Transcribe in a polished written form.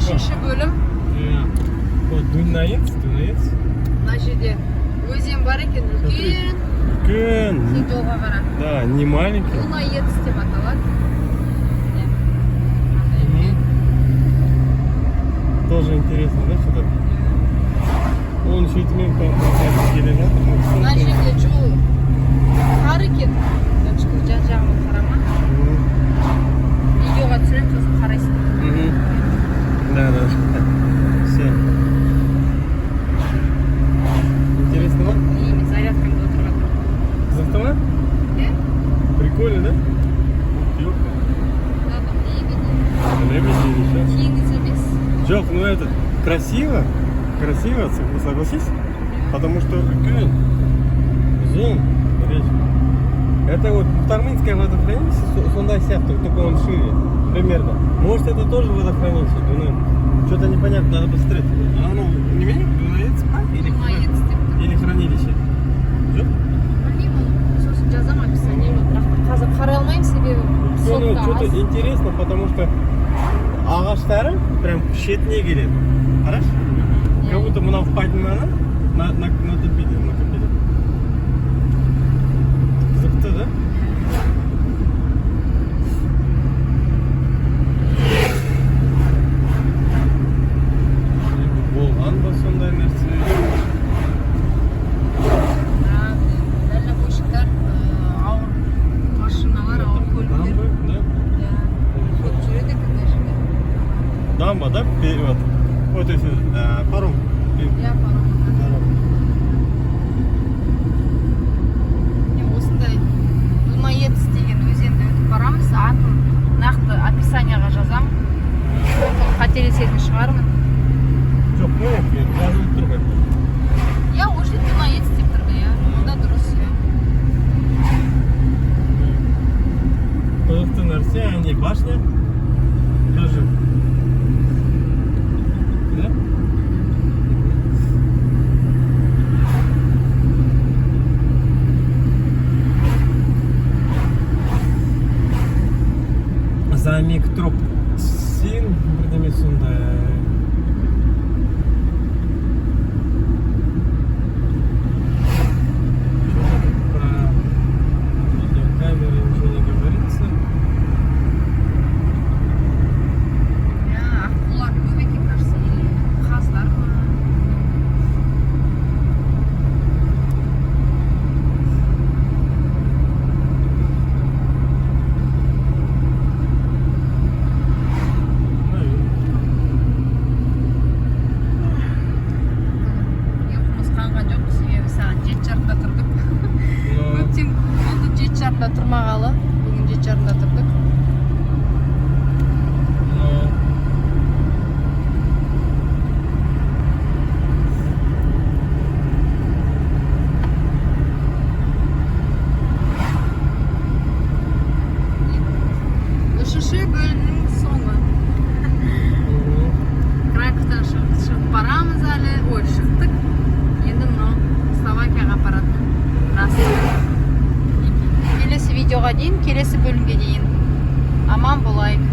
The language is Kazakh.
5 bölüm. O Dunaец. Mına жерде өзен бар екен, үлкен. Үлкен. Сен жолға қара. Да, не маленький. Дунаец деп аталады. Тоже интересно, да, что-то? Он шетімен қайтып келе жатыр. Мына жерде жол тар екен. Жан-жағына қарама. Видеоға түсіремін, сосын қарайсың. Да. Все. Интересно, да? Еме зарядкамда отырған. Қызықты ма? Иә? Прикольно, да? Легко. Лебеди или что? Теңіз емес. Жоқ, ну это красиво, согласись? Потому что үлкен, зон, это вот Тарминское водохранилище, сондай сияқты, только он шире, примерно. Может это тоже водохранилище, но что-то непонятно, надо посмотреть. Оно не менее Дунаец или хранилище? Жоқ? Білмеймін, сосын жазам описаниеге, бірақ қазір қарай алмаймын, себебі Что-то интересно, потому что ағаштары прям шетіне келеді. Қараш? Как будто мынау впадинаны натопили. Қызықты, да? Болған ба сондай нәрсе? Дальнобойщиктар, ауыр машиналар, ауыр көліктер. Көп жүреді екен мына жерде. Дамба, да? Вот если паром. Иә, паром. Осындай Дунаец деген өзенді өтіп барамыз. Атын нақты описанияға жазамын. Қателесетін шығармын. Жоқ, жазылып тұр ғой. Иә, ол жерде Дунаец деп тұр ғой, иә. Онда дұрыс, иә. Қызықты нәрсе, не башня. Тоже. Да? Замик Тропсин, бірдеме сондай. Про видеокамеры ничего не говорится. Иә, аққулар көп екен, кажется, или қаздар ма? Ұйқымыз қанған жоқ, себебі сағат 7:30-да тұрдық. Көптен болды 7:30-да тұрмағалы. Бүгін 7:30-да тұрдық. Үшінші бөлімнің соңы. Краковтан шығып барамыз әлі. Ой, шықтық. Енді мынау Словакияға апаратын трасса. Келесі видеоға дейін, келесі бөлімге дейін. Аман болайық.